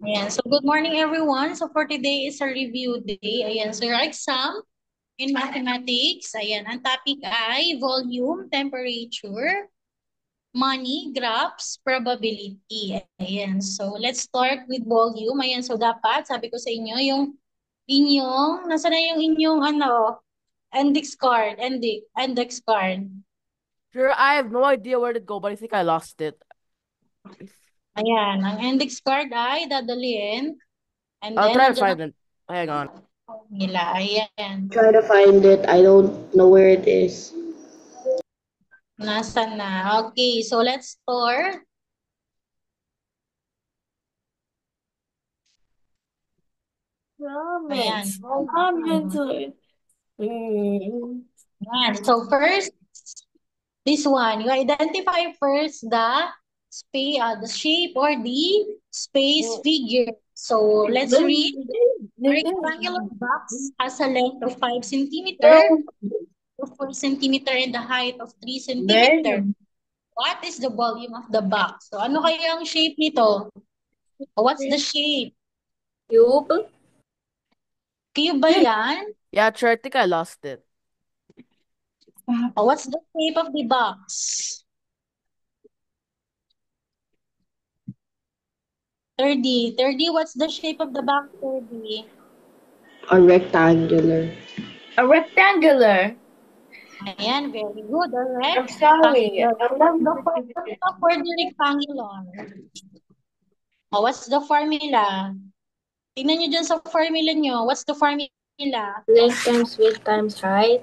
Ayan. So, good morning, everyone. So, for today is a review day. Ayan. So, your exam in mathematics. Ayan. Ang topic ay volume, temperature, money, graphs, probability. Ayan. So, let's start with volume. Ayan. So, dapat, sabi ko sa inyo, yung inyong, nasa na yung inyong, index card, index card. Sure, I have no idea where to go, but I think I lost it. Ayan. Ang index card ay dadalhin. And I'll then, try to nandiyan find it. Hang on. nila. Ayan. Try to find it. I don't know where it is. Nasa na? Okay, so let's start. Ayan. Ayan. So first, this one. You identify first the shape or the space figure. So let's read. A rectangular box has a length of 5 centimeter, of 4 centimeter, and the height of 3 centimeter. What is the volume of the box? So ano kaya ang shape nito? What's the shape? Cube? Cube ba yan? Yeah, sure, I think I lost it. What's the shape of the box? 30. What's the shape of the box, 30? A rectangular. A rectangular. Ayan, very good. I'm sorry. Rectangular. I'm What's the not. formula for the rectangular? What's the formula? Tingnan nyo dyan sa formula nyo. What's the formula? Length times width times height.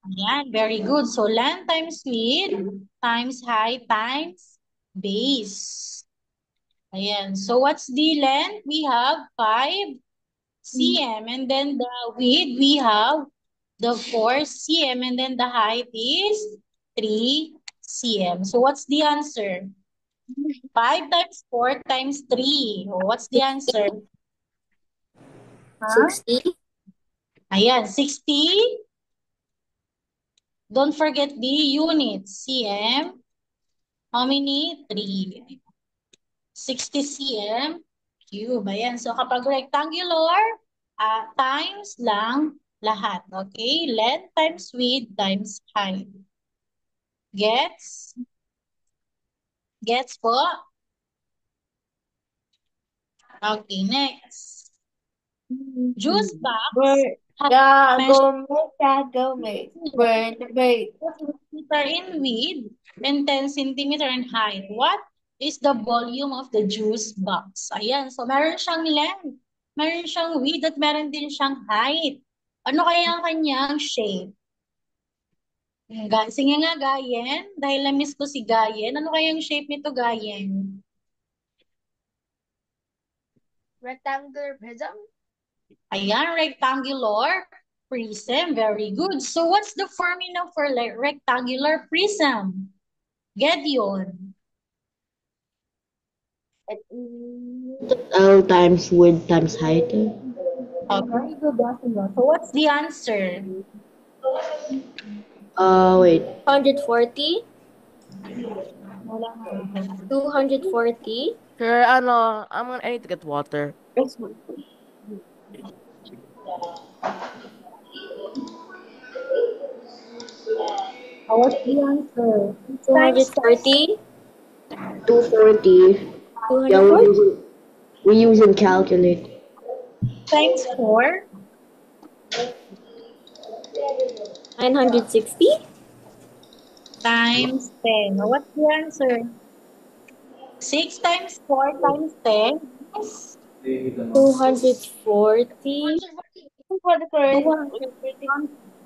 Ayan, very good. So, length times width times height times base. Ayan. So, what's the length? We have 5 cm. And then the width, we have the 4 cm. And then the height is 3 cm. So, what's the answer? 5 times 4 times 3. Oh, what's the answer? 60. Ayan, 60. Don't forget the units. cm. How many? 3. 60 cm cube. Ayan. So, kapag rectangular, times lang lahat. Okay? Length times width times height. Gets? Gets po? Okay, next. Juice box has Gagawin. Wait. centimeter in width and 10 centimeter in height. What is the volume of the juice box? Ayan. So, meron siyang length, meron siyang width, at meron din siyang height. Ano kaya ang kanyang shape? Sige nga, Gayen. Dahil na-miss ko si Gayen. Ano kaya ang shape nito, Gayen? Rectangular prism. Ayan, rectangular prism. Very good. So, what's the formula for rectangular prism? Gedeon. L times width times height. Oh, very good, Gabriel. So, what's the answer? Wait. 140. Wala nga. 240. Sure, I need to get water. What's the answer? 240. 240. Yeah, 240. we use and calculate. Times 4. 960. Times 10. What's the answer? 6 times 4 times 10 is 240.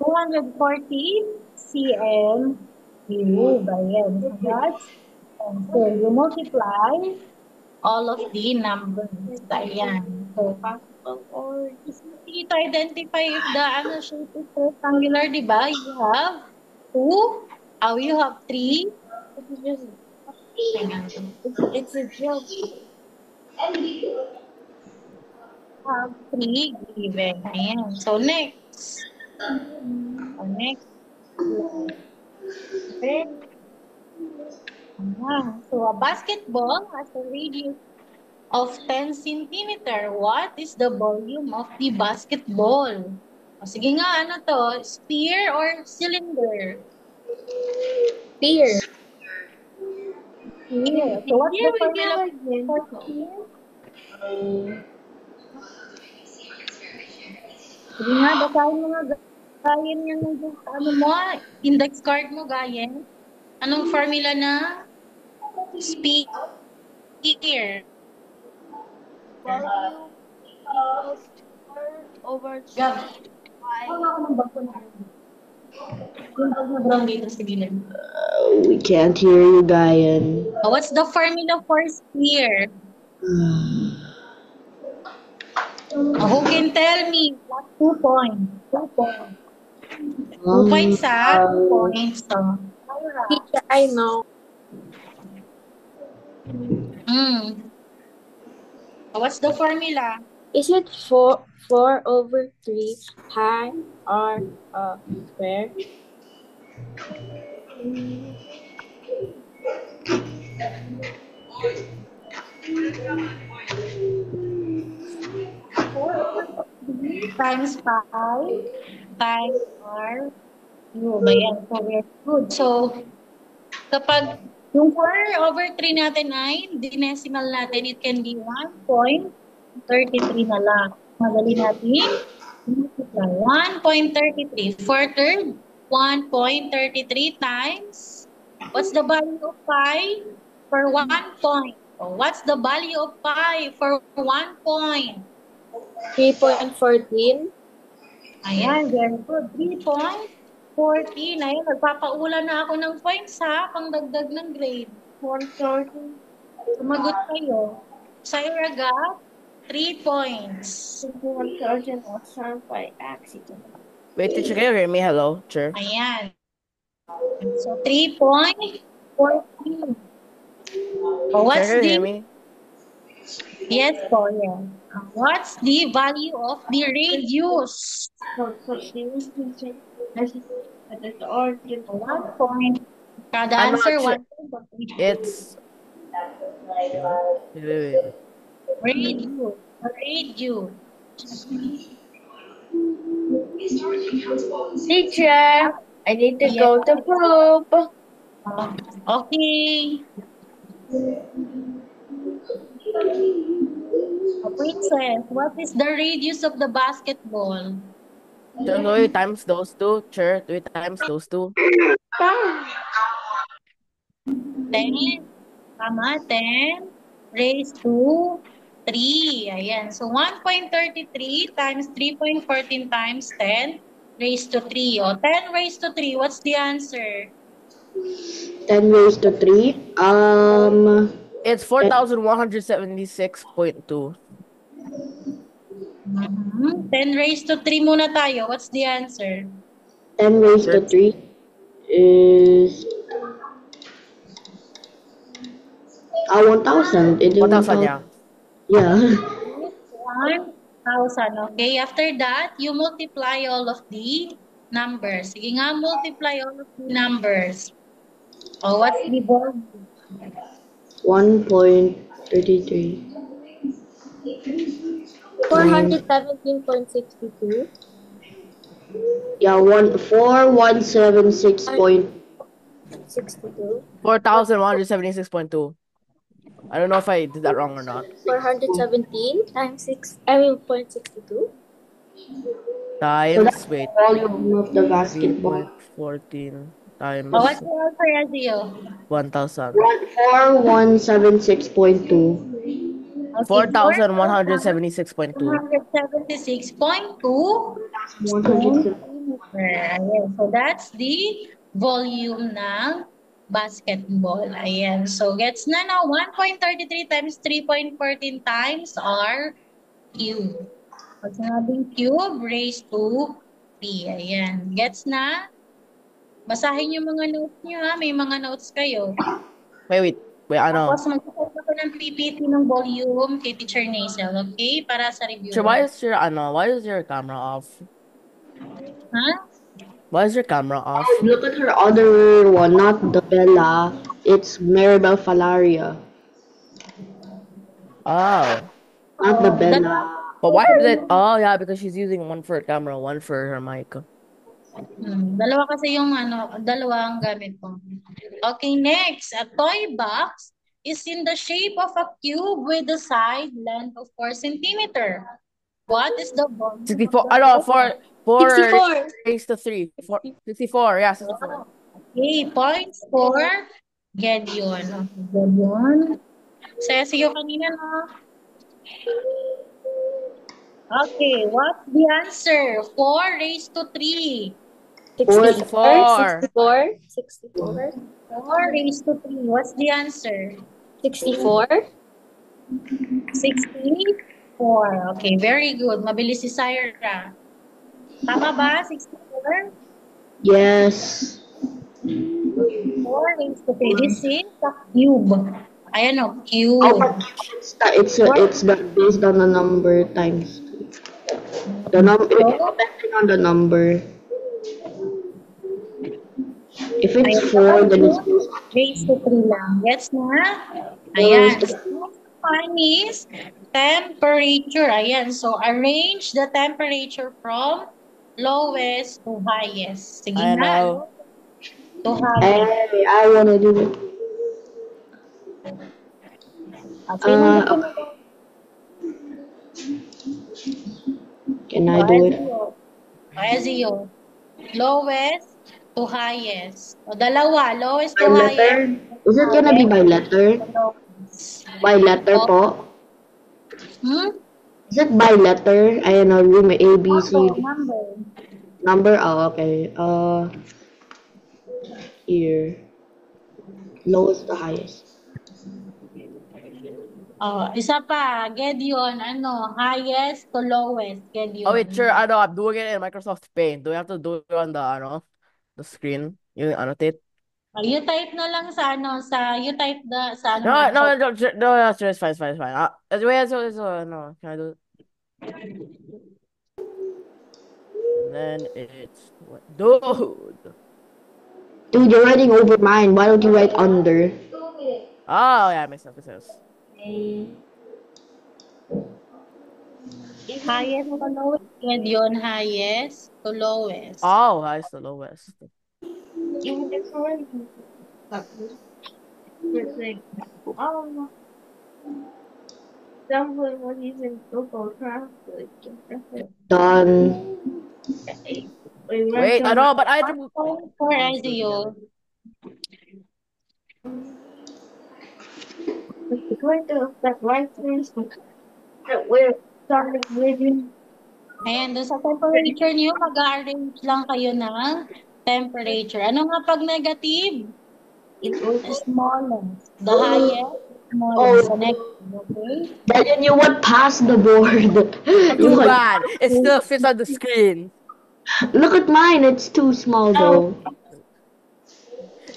240 cm cube. Ayan. So that's answer. You multiply all of the numbers. Ayan. So, it's easy to identify if the shape is rectangular, di ba? You have 2. You have 3. It's a joke. Have 3 given. Ayan. So, next. Next. Okay. So a basketball has a radius of 10 centimeter. What is the volume of the basketball? O, sige nga, ano to? Sphere or cylinder? Sphere. Sphere. So what's the formula for sphere? Sige nga, basahin mo nga. Gayen yan yung ano mo, index card mo, gayen. Anong formula na? Sphere. Volume equals over Gab. 5. Wala ko ng bako na. Yung pag na-brown dito sa gilid. We can't hear you, Gayan. What's the formula for sphere? Who can tell me? What 2 points? 2 points. 2 points ha? 2 points. So, Teacher, I know. What's the formula? Is it 4 over 3 pi r square? Times 5 times r cube. Ayan. So, very good. So, kapag yung 4 over 3 natin ay dinecimal natin, it can be 1.33 na lang. Madali natin. 1.33. For third, 1.33 times. What's the value of pi for 1 point? Oh, what's the value of pi for 1 point? 3.14. Ayan, very good. 3.14. Ayan, nagpapaula na ako ng points ha, pangdagdag ng grade. 130. Sumagot kayo. Sairaga, 3 points. 1,000 by accident. Wait, teacher, can you hear me? Hello, teacher. Ayan. So, 3.14. Oh, what's Teacher, can you hear the... me? Yes po, yes. What's the value of the radius? 1 point. Kada I'm not answer, sure. 1 point. It's... Wait. Radius. Radius. Teacher, I need to go to group. Okay. Princess, what is the radius of the basketball? So, we times those two, teacher. 3 times those two. 10. Tama, 10 raised to 3. Ayan. So, 1.33 times 3.14 times 10 raised to 3. O, 10 raised to 3, what's the answer? 10 raised to 3. It's 4,176.2. 10 raised to 3 muna tayo. What's the answer? 10 raised to 3 is 1,000. 1,000, yeah. Yeah. 1,000. Okay. After that, you multiply all of the numbers. Sige nga, multiply all of the numbers. Oh, what's the volume? 1.33. 417.62. Yeah, 4176. 62. 4,176.2. I don't know if I did that wrong or not. 417 times 0.62. Times, wait, Volume of the basketball. 3.14 times Oh, what's the answer, Azio? 1,000. 4176.2. Okay, 4,176.2. 176.2. Ayan. So, that's the volume ng basketball. Ayan. So, gets na 1.33 times 3.14 times R cube. Pag sinabing cube, raised to 3. Ayan. Gets na? Basahin yung mga notes niyo ha. May mga notes kayo. Wait, ano? Tapos mag-type ako ng PPT ng volume kay Teacher Nazel. Okay? Para sa review. Sir, why is your camera off? Ha? Why is your camera off? Look at her other one, not the Bella. It's Maribel Falaria, Oh. not the Dalawa. Bella. But why is it? Oh, yeah, because she's using one for her camera, one for her mic. Dalawa kasi yung dalawa ang gamit ko. Okay, next. A toy box is in the shape of a cube with a side length of 4 centimeter. What is the volume of 64. the I know, toy? 4 raised to 3. 64. Yeah, 64. Okay, points for Gedeon. Okay, Gedeon. Sa'yo kanina, no? Okay, what's the answer? 4 raised to 3. 64. 64. 4 raised to 3. What's the answer? 64. 64. Okay, very good. Mabilis si Syra. Tama ba? 64? Yes. 4 raised to 3. This is a cube. Ayan o, Oh, cube. but it's based on the number times. The number, depending on the number. If it's 4, then it's based on Raised to 3 lang. Gets na? Ayan. So, next one is temperature. Ayan. So, arrange the temperature from lowest to highest. Sige I na. know. To highest. Hey, I wanna do it. Sino gusto mo? Okay. Can I do it? Ezio. Lowest to highest. O, dalawa. Lowest to By highest. letter? Is it gonna be by letter? Lowest. By letter po? Hmm? Is it by letter? I know, may A, B, C, D. Number. Number? Oh, okay. Here. Lowest to highest. Oh, isa pa. Gedeon. Ano? Highest to lowest. Gedeon. Oh, wait, sure. I know. I'm doing it in Microsoft Paint. Do we have to do it on the screen? You annotate? You type na lang sa you type sa No, lang. no, no, sure, no, sure, it's fine, it's fine, it's fine. Wait, no, can I do it? And then it's dude. Dude, you're writing over mine. Why don't you write under? Oh, yeah, makes sense, makes sense. Highest to lowest. Gedeon, highest to lowest. Oh, highest to lowest. Done. Wait, I know, but I have to move. For Ezio. Ayan, doon sa temperature niyo, mag-arrange lang kayo ng temperature. Ano nga pag negative? Smallest. The highest, smallest. So, negative, okay? Then you would pass the board. Too bad. It still fits on the screen. Look at mine. It's too small though.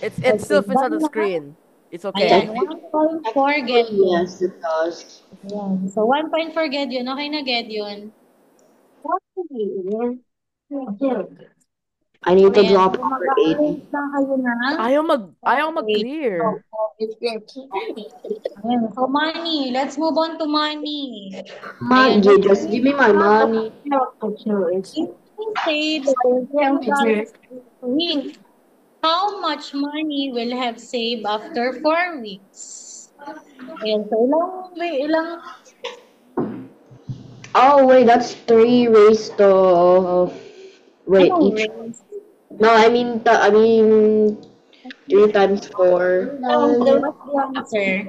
It still fits on the screen. It's okay. Ayan, 1 point for Gedeon. Yes, it does. Ayan. So, 1 point for Gedeon. Okay na, Gedeon. I need to Ayan, drop so number 80. mag-arrange lang kayo ng Ayaw mag-clear. Ayan, so money. Let's move on to money. Money, just give me my money. If we save $10 a week, how much money will have saved after 4 weeks? Ayan, so ilang Oh wait, that's 3 raised to wait anong each. raise? No, I mean 3 times 4. So what's the answer?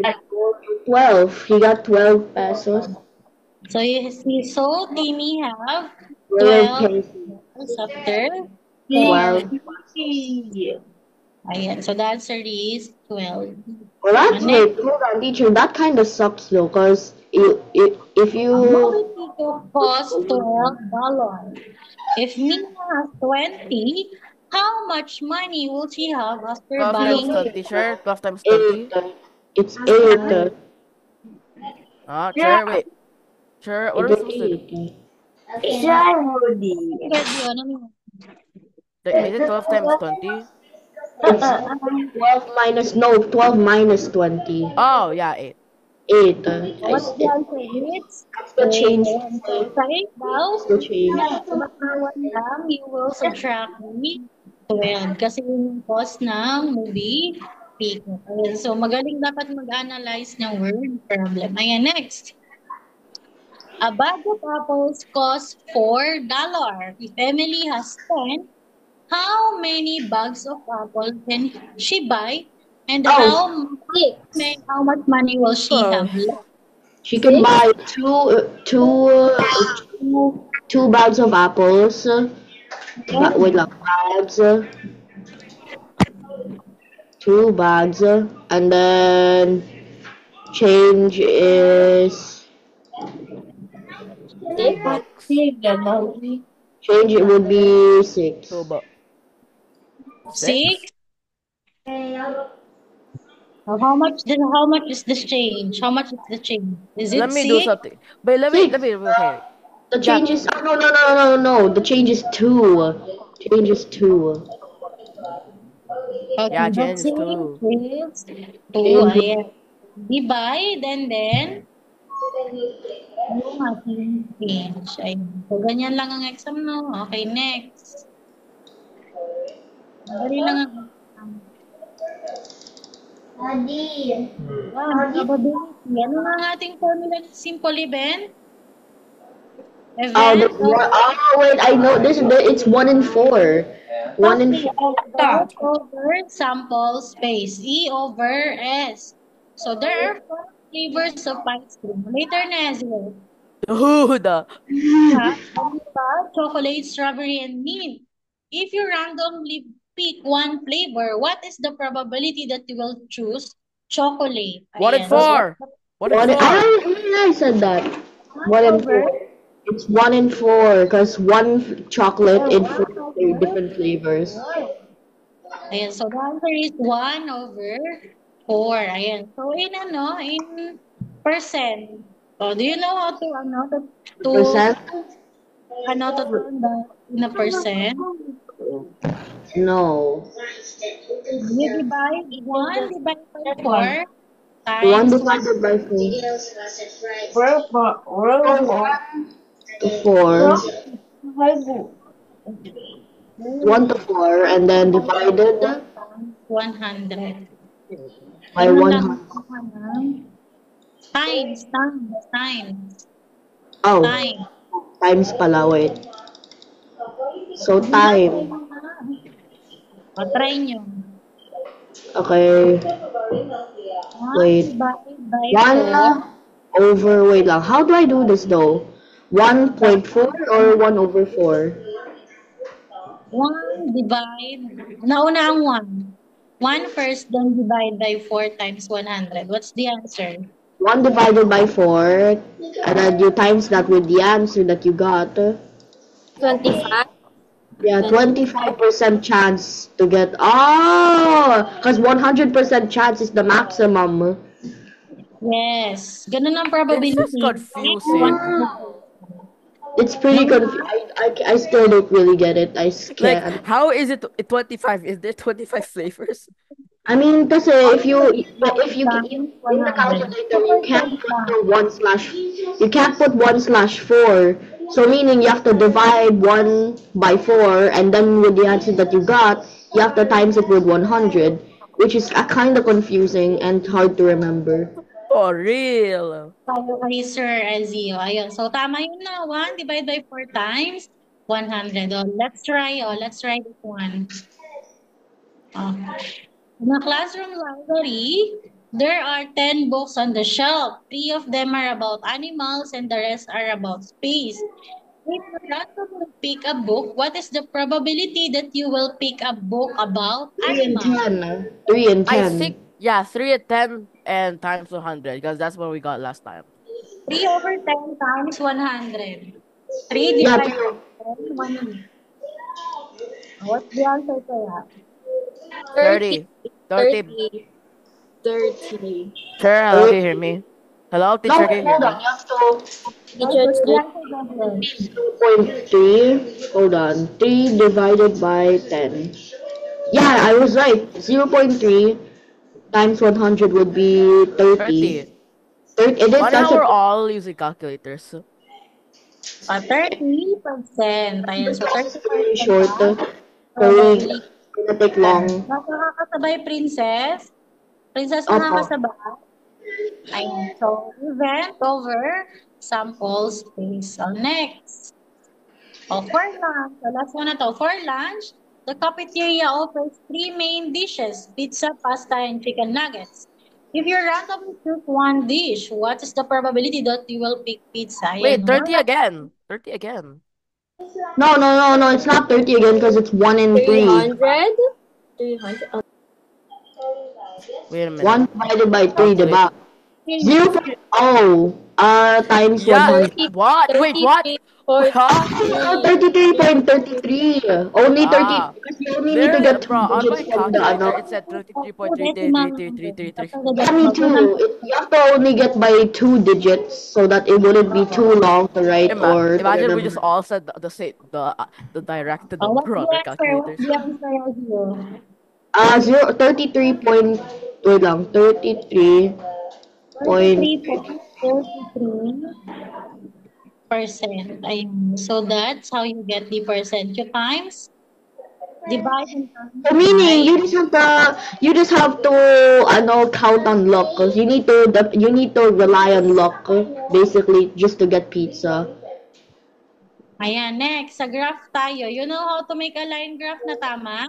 12. He got 12 pesos. So Timmy have 12 12 pesos. after 12. Ayan, so the answer is 12. Well, that's wait, hold on, teacher. That kind of sucks though, cause if you It costs $12. If Mina has 20, how much money will she have after 12 times buying 20, sure? 12 times 20? 8, it's 8. Sure, wait. Sure, what are we supposed to do? Get yun? Ano yun? Is it 12 times 20? It's 12 minus 20. Oh, yeah, 8. 8. What's the answer? It's That's the change. so right now, That's the change. number 1 lang, you will subtract the 12 kasi yun yung cost ng movie ticket. Ayan, so magaling dapat mag-analyze ng word problem. Ayan, next. A bag of apples costs $4. If Emily has 10, how many bags of apples can she buy? And Oh. how much money will she have left? She can buy two bags of apples. Wait lang, bags. 2 bags. And then change is change it would be 6. So, but 6? How much is the change? How much is the change? Is it let me do 6? something. But let me okay. The change is no. The change is 2. Change is 2. Okay, Yeah, but change is 6 2. is 2. Ayan. Divide and then yung ating change. Ayun. So, ganyan lang ang exam, no? Okay, next. Dali lang ang exam. Probability. Ano nga ang ating formula ng simple event? Event Wait, I know this. It's 1 in 4. 1 in 4. over sample space. E over S. So there are 4 flavors of ice cream. Later na, Ezra. Dude. Chocolate, strawberry, and mint. If you randomly pick one flavor, what is the probability that you will choose chocolate? 1 in Ayan. 4. 1 in 4. I said that. 1 in 4. It's 1 in 4 because one chocolate in 4 different flavors. Ayan, so the answer is 1 over 4. Ayan. So in percent. Oh, do you know how to Percent? to turn that in a percent? No. You divide 1 divided by 4 1 times divided by 4. 1 to 4 and then divided 100. by 100. Times. Oh, Times. times pala, wait. So, time. O, try nyo. Okay. 1 Wait. divided by 1 over, wait lang. How do I do this though? 1.4 or 1 over 4? 1 divide, nauna ang 1. 1 first, then divide by 4 times 100. What's the answer? 1 divided by 4, and then you times that with the answer that you got. 25. Yeah, 25% chance to get. Oh, because 100% chance is the maximum. Yes. Ganun ang probability. This is confusing. It's pretty confusing. I still don't really get it. I Like, can't. how is it 25? Is there 25 flavors? I mean, kasi if you in the calculator you can't put the 1/4. So meaning you have to divide 1 by 4, and then with the answer that you got, you have to times it with 100, which is kind of confusing and hard to remember. For real. Tayo kay Sir Ezio. Ayun. So, tama yun na. 1 divided by 4 times 100. Oh, let's try this one. In a classroom library, there are 10 books on the shelf. 3 of them are about animals and the rest are about space. If you randomly pick a book, what is the probability that you will pick a book about 3 and animals? 10. 3 and 10. I think, yeah, 3 and 10 and times 100 because that's what we got last time. 3 over 10 times 100. 3 Yeah, divided by 10, 1. What's the answer to that? 30. 30. 30. Sir, hello, can you hear me? Hello, No, teacher, can you hear hold on. me? You have to Teachers, 2.3. Hold on. 3 divided by 10. Yeah, I was right. 0.3 times 100 would be 30. 30. It is Why now also we're all using calculators? 30%. Ayan, so very 30% short. na Very probability. gonna take long. Nakakasabay, Princess. Princess, Opo. nakakasabay. Ayan, so we went over sample space. So next. Oh, for lunch, so last one na to. For lunch, the cafeteria offers 3 main dishes, pizza, pasta, and chicken nuggets. If you randomly choose one dish, what is the probability that you will pick pizza? Wait, Ayan, 30 wala. again. 30 again. No, it's not 30 again because it's 1 in 3. 300? 300? Wait a minute. 1 divided by 3, Calculate. diba? 0.0 times Yeah. 100. What? Wait, what? 33.33. Only 30 Ah. because you only need to There, get 2 bro, on my digits from the calculator, ano. it said Decimal number. 33.333333. Yeah, me too. You have to only get by 2 digits so that it wouldn't be too long to write or to Imagine we remember. just all said the same, the directed Oh, what's number on the our answer? What's calculators. the answer of you? 33 point, wait lang, 33 point, 33.33%. Ayun. So that's how you get the percent. You times, divide, and so meaning by. you just have to count on luck because you need to rely on luck basically just to get pizza. Ayan, next, sa graph tayo. You know how to make a line graph na tama?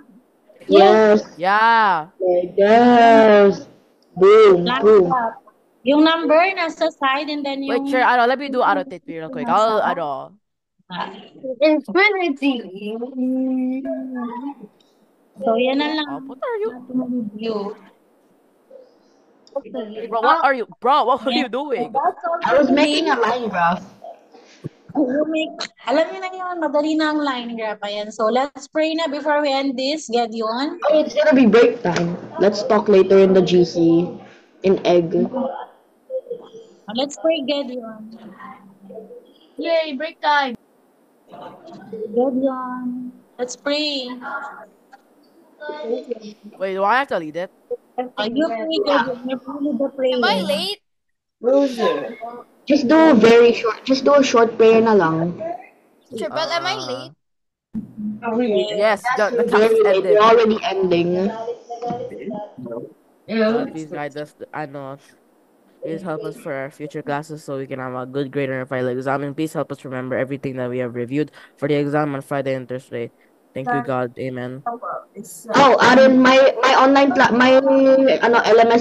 Yes, Yeah. yes. Boom, Line boom. graph. Yung number nasa side and then Wait, yung... sure, let me do annotate real quick. I'll, Infinity. So, yan na lang. what are you? Review. Bro, what are you doing? That's all I for was making today. a line graph. Alam niyo na yun, madali na ang line graph. Ayan. So, let's pray na before we end this. Get yun. Oh, it's gonna be break time. Let's talk later in the GC in egg. Let's pray, Gedyon. Yay, break time. Gedyon. Let's pray. Wait, do I have to lead it? You pray, Gedyon. You pray the prayer. Am I late? Loser. Just do a short prayer na lang. Sure, but am I late? Yes, the class Very is late. ended. We're already ending. Please guide us, please help us for our future classes so we can have a good grade on our final exam. And please help us remember everything that we have reviewed for the exam on Friday and Thursday. Thank you, God. Amen. Oh, Aaron, my online my LMS